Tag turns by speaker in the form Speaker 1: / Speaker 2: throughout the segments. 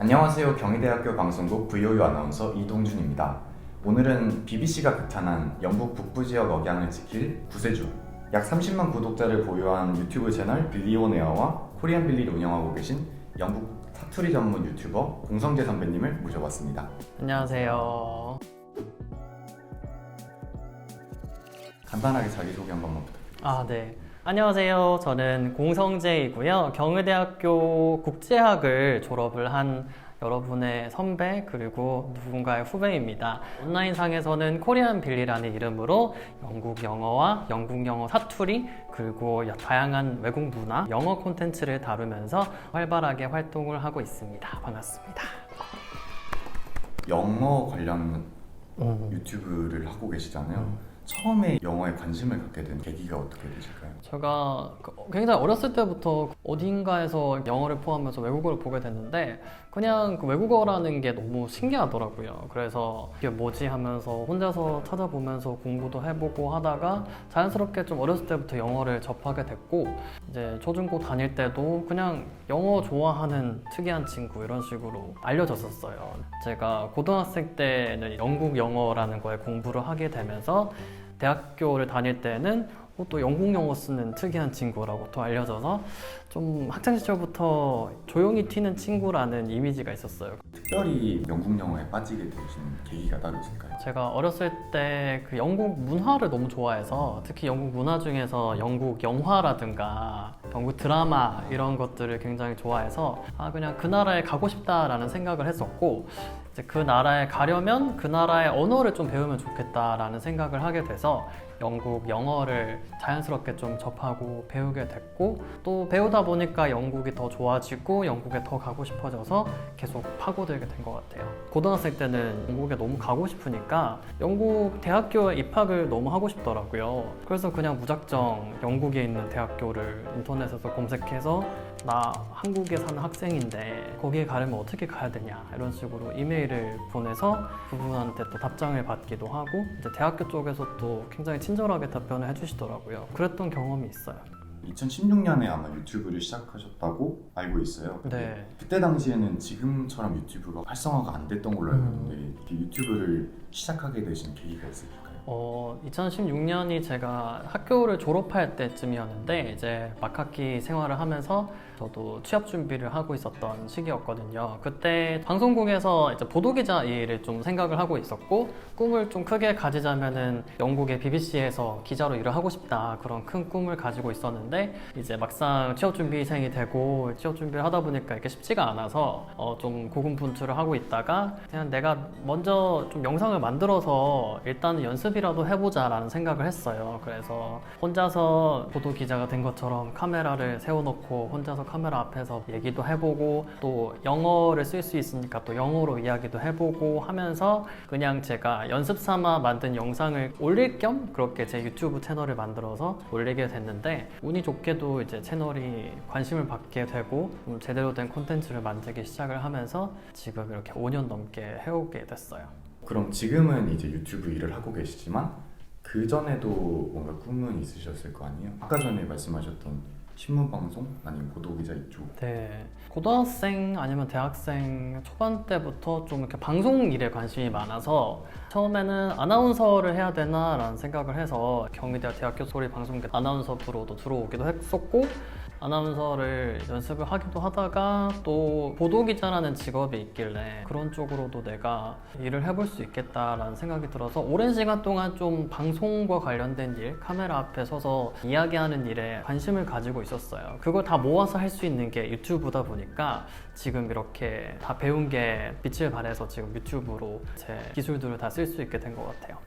Speaker 1: 안녕하세요. 경희대학교 방송국 VOU 아나운서 이동준입니다. 오늘은 BBC가 극찬한 영국 북부 지역 억양을 지킬 구세주, 약 30만 구독자를 보유한 유튜브 채널 빌리오네어와 코리안 빌리를 운영하고 계신 영국 사투리 전문 유튜버 공성재 선배님을 모셔봤습니다.
Speaker 2: 안녕하세요.
Speaker 1: 간단하게 자기소개 한 번만 부탁드립니다.
Speaker 2: 네. 안녕하세요. 저는 공성재이고요. 경희대학교 국제학을 졸업을 한 여러분의 선배 그리고 누군가의 후배입니다. 온라인상에서는 코리안 빌리라는 이름으로 영국 영어와 영국 영어 사투리 그리고 다양한 외국 문화, 영어 콘텐츠를 다루면서 활발하게 활동을 하고 있습니다. 반갑습니다.
Speaker 1: 영어 관련 유튜브를 하고 계시잖아요. 처음에 영어에 관심을 갖게 된 계기가 어떻게 되실까요?
Speaker 2: 제가 굉장히 어렸을 때부터 어딘가에서 영어를 포함해서 외국어를 보게 됐는데 그냥 그 외국어라는 게 너무 신기하더라고요. 그래서 이게 뭐지 하면서 혼자서 찾아보면서 공부도 해보고 하다가 자연스럽게 좀 어렸을 때부터 영어를 접하게 됐고 이제 초중고 다닐 때도 그냥 영어 좋아하는 특이한 친구 이런 식으로 알려졌었어요. 제가 고등학생 때는 영국 영어라는 거에 공부를 하게 되면서 대학교를 다닐 때는 또 영국 영어 쓰는 특이한 친구라고 또 알려져서 좀 학창시절부터 조용히 튀는 친구라는 이미지가 있었어요.
Speaker 1: 특별히 영국 영어에 빠지게 되신 계기가 따로 있을까요?
Speaker 2: 제가 어렸을 때 그 영국 문화를 너무 좋아해서 특히 영국 문화 중에서 영국 영화라든가 영국 드라마 이런 것들을 굉장히 좋아해서 그냥 그 나라에 가고 싶다라는 생각을 했었고 이제 그 나라에 가려면 그 나라의 언어를 좀 배우면 좋겠다라는 생각을 하게 돼서 영국 영어를 자연스럽게 좀 접하고 배우게 됐고 또 배우다 보니까 영국이 더 좋아지고 영국에 더 가고 싶어져서 계속 파고들게 된 것 같아요. 고등학생 때는 영국에 너무 가고 싶으니까 영국 대학교에 입학을 너무 하고 싶더라고요. 그래서 그냥 무작정 영국에 있는 대학교를 인터넷에서 검색해서 나 한국에 사는 학생인데 거기에 가려면 어떻게 가야 되냐 이런 식으로 이메일을 보내서 그분한테 또 답장을 받기도 하고 이제 대학교 쪽에서 또 굉장히 친절하게 답변을 해주시더라고요. 그랬던 경험이 있어요.
Speaker 1: 2016년에 아마 유튜브를 시작하셨다고 알고 있어요.
Speaker 2: 네.
Speaker 1: 그때 당시에는 지금처럼 유튜브가 활성화가 안 됐던 걸로 알고 있는데 이렇게 유튜브를 시작하게 되신 계기가 있을까요?
Speaker 2: 2016년이 제가 학교를 졸업할 때쯤이었는데 이제 막학기 생활을 하면서 저도 취업 준비를 하고 있었던 시기였거든요. 그때 방송국에서 이제 보도기자 일을 좀 생각을 하고 있었고 꿈을 좀 크게 가지자면은 영국의 BBC에서 기자로 일을 하고 싶다 그런 큰 꿈을 가지고 있었는데 이제 막상 취업 준비생이 되고 취업 준비를 하다 보니까 이게 쉽지가 않아서 좀 고군분투를 하고 있다가 그냥 내가 먼저 좀 영상을 만들어서 일단은 연습이라도 해보자 라는 생각을 했어요. 그래서 혼자서 보도기자가 된 것처럼 카메라를 세워놓고 혼자서 카메라 앞에서 얘기도 해보고 또 영어를 쓸 수 있으니까 또 영어로 이야기도 해보고 하면서 그냥 제가 연습 삼아 만든 영상을 올릴 겸 그렇게 제 유튜브 채널을 만들어서 올리게 됐는데 운이 좋게도 이제 채널이 관심을 받게 되고 제대로 된 콘텐츠를 만들기 시작을 하면서 지금 이렇게 5년 넘게 해오게 됐어요.
Speaker 1: 그럼 지금은 이제 유튜브 일을 하고 계시지만 그 전에도 뭔가 꿈은 있으셨을 거 아니에요? 아까 전에 말씀하셨던 신문방송 아니면 보도기자 이쪽.
Speaker 2: 네, 고등학생 아니면 대학생 초반 때부터 좀 이렇게 방송 일에 관심이 많아서 처음에는 아나운서를 해야 되나라는 생각을 해서 경희대 대학교 소리 방송계 아나운서 부로도 들어오기도 했었고 아나운서를 연습을 하기도 하다가 또 보도기자라는 직업이 있길래 그런 쪽으로도 내가 일을 해볼 수 있겠다라는 생각이 들어서 오랜 시간 동안 좀 방송과 관련된 일, 카메라 앞에 서서 이야기하는 일에 관심을 가지고 있었어요. 그걸 다 모아서 할 수 있는 게 유튜브다 보니까 지금 이렇게 다 배운 게 빛을 발해서 지금 유튜브로 제 기술들을 다 쓸 수 있게 된 것 같아요.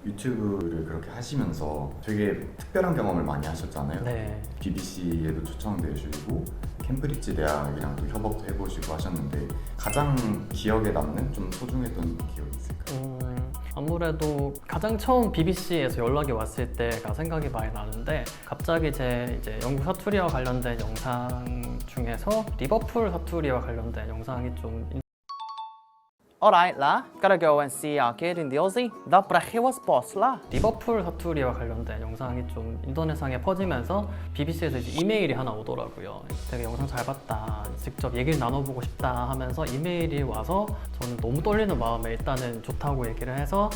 Speaker 1: 유튜브를 그렇게 하시면서 되게 특별한 경험을 많이 하셨잖아요.
Speaker 2: 네.
Speaker 1: BBC에도 초청되시고 캠브리지 대학이랑도 협업도 해보시고 하셨는데 가장 기억에 남는 좀 소중했던 기억이 있을까요?
Speaker 2: 아무래도 가장 처음 BBC에서 연락이 왔을 때가 생각이 많이 나는데 갑자기 제 이제 영국 사투리와 관련된 영상 중에서 리버풀 사투리와 관련된 영상이 좀
Speaker 3: Alright lah, gotta go and see our kid in the Aussie. The brachiwas boss lah.
Speaker 2: 리버풀 사투리와 관련된 영상이 좀 인터넷상에 퍼지면서 BBC에서 이제 이메일이 하나 오더라고요. 되게 영상 잘 봤다, 직접 얘기를 나눠보고 싶다 하면서 이메일이 와서 저는 너무 떨리는 마음에 일단은 좋다고 얘기를 해서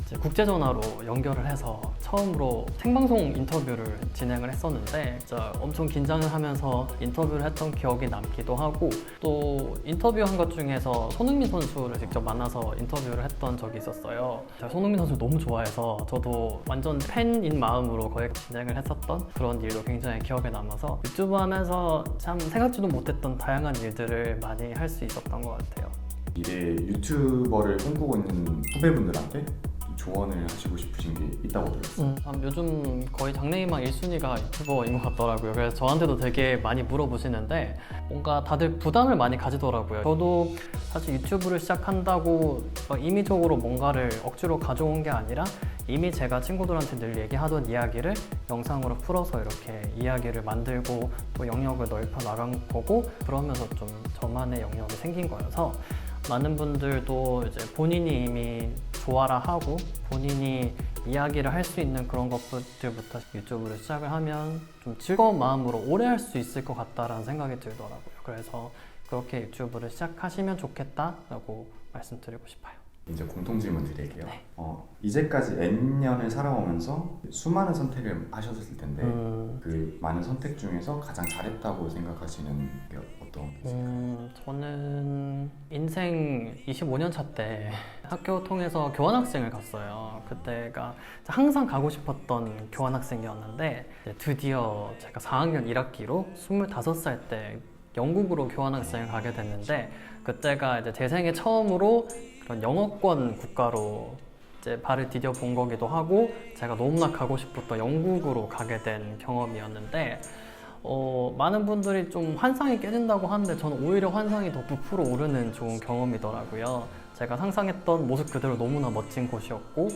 Speaker 2: 이제 국제전화로 연결을 해서 처음으로 생방송 인터뷰를 진행을 했었는데 진짜 엄청 긴장을 하면서 인터뷰를 했던 기억이 남기도 하고, 또 인터뷰한 것 중에서 손흥민 선수를 직접 만나서 인터뷰를 했던 적이 있었어요. 제가 손흥민 선수를 너무 좋아해서 저도 완전 팬인 마음으로 거의 진행을 했었던 그런 일도 굉장히 기억에 남아서 유튜브 하면서 참 생각지도 못했던 다양한 일들을 많이 할 수 있었던 것 같아요.
Speaker 1: 미래 유튜버를 꿈꾸고 있는 후배분들한테 조언을 하시고 싶으신 게 있다고 들었어요.
Speaker 2: 요즘 거의 장래희망 1순위가 유튜버인 것 같더라고요. 그래서 저한테도 되게 많이 물어보시는데 뭔가 다들 부담을 많이 가지더라고요. 저도 사실 유튜브를 시작한다고 임의적으로 뭔가를 억지로 가져온 게 아니라 이미 제가 친구들한테 늘 얘기하던 이야기를 영상으로 풀어서 이렇게 이야기를 만들고 또 영역을 넓혀 나간 거고, 그러면서 좀 저만의 영역이 생긴 거여서 많은 분들도 이제 본인이 이미 좋아라 하고 본인이 이야기를 할 수 있는 그런 것들부터 유튜브를 시작을 하면 좀 즐거운 마음으로 오래 할 수 있을 것 같다라는 생각이 들더라고요. 그래서 그렇게 유튜브를 시작하시면 좋겠다라고 말씀드리고 싶어요.
Speaker 1: 이제 공통 질문 드릴게요.
Speaker 2: 네.
Speaker 1: 이제까지 N년을 살아오면서 수많은 선택을 하셨을 텐데 그 많은 선택 중에서 가장 잘했다고 생각하시는 게 어떤 게 있을까요?
Speaker 2: 저는 인생 25년 차 때 학교 통해서 교환학생을 갔어요. 그때가 항상 가고 싶었던 교환학생이었는데 드디어 제가 4학년 1학기로 25살 때 영국으로 교환학생을 가게 됐는데, 그때가 이제 제 생애 처음으로 그런 영어권 국가로 이제 발을 디뎌 본 거기도 하고, 제가 너무나 가고 싶었던 영국으로 가게 된 경험이었는데, 많은 분들이 좀 환상이 깨진다고 하는데 저는 오히려 환상이 더 부풀어 오르는 좋은 경험이더라고요. 제가 상상했던 모습 그대로 너무나 멋진 곳이었고,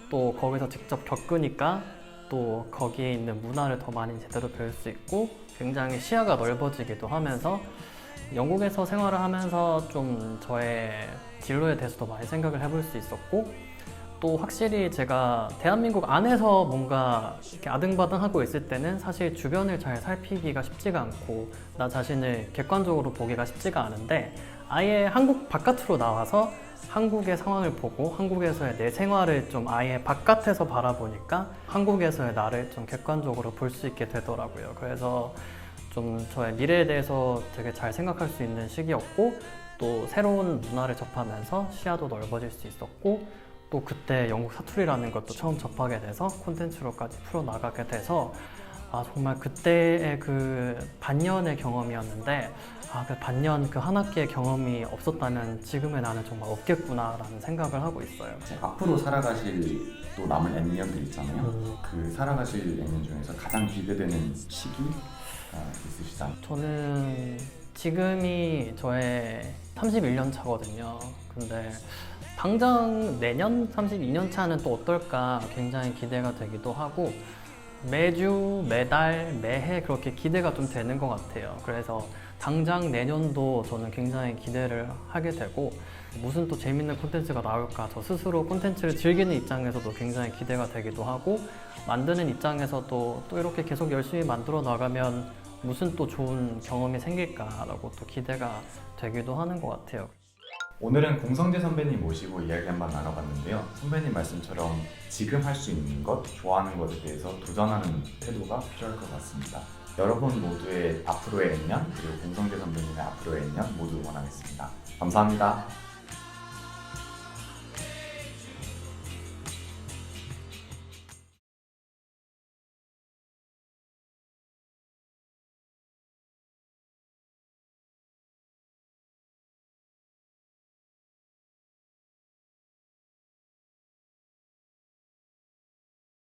Speaker 2: 또 거기서 직접 겪으니까 또 거기에 있는 문화를 더 많이 제대로 배울 수 있고 굉장히 시야가 넓어지기도 하면서 영국에서 생활을 하면서 좀 저의 진로에 대해서도 많이 생각을 해볼 수 있었고, 또 확실히 제가 대한민국 안에서 뭔가 이렇게 아등바등하고 있을 때는 사실 주변을 잘 살피기가 쉽지가 않고 나 자신을 객관적으로 보기가 쉽지가 않은데, 아예 한국 바깥으로 나와서 한국의 상황을 보고 한국에서의 내 생활을 좀 아예 바깥에서 바라보니까 한국에서의 나를 좀 객관적으로 볼 수 있게 되더라고요. 그래서 좀 저의 미래에 대해서 되게 잘 생각할 수 있는 시기였고, 또 새로운 문화를 접하면서 시야도 넓어질 수 있었고, 또 그때 영국 사투리라는 것도 처음 접하게 돼서 콘텐츠로까지 풀어나가게 돼서 정말 그때의 그 반년의 경험이었는데 그 반년 그 한 학기의 경험이 없었다면 지금의 나는 정말 없겠구나라는 생각을 하고 있어요.
Speaker 1: 앞으로 살아가실 또 남은 N년들 있잖아요. 그 살아가실 N년 중에서 가장 기대되는 시기 있으시다?
Speaker 2: 저는 지금이 저의 31년 차거든요. 근데 당장 내년 32년 차는 또 어떨까 굉장히 기대가 되기도 하고, 매주, 매달, 매해 그렇게 기대가 좀 되는 것 같아요. 그래서 당장 내년도 저는 굉장히 기대를 하게 되고, 무슨 또 재밌는 콘텐츠가 나올까 저 스스로 콘텐츠를 즐기는 입장에서도 굉장히 기대가 되기도 하고, 만드는 입장에서도 또 이렇게 계속 열심히 만들어 나가면 무슨 또 좋은 경험이 생길까라고 또 기대가 되기도 하는 것 같아요.
Speaker 1: 오늘은 공성재 선배님 모시고 이야기 한번 나눠봤는데요. 선배님 말씀처럼 지금 할 수 있는 것, 좋아하는 것에 대해서 도전하는 태도가 필요할 것 같습니다. 여러분 모두의 앞으로의 N년, 그리고 공성재 선배님의 앞으로의 N년 모두 응원하겠습니다. 감사합니다.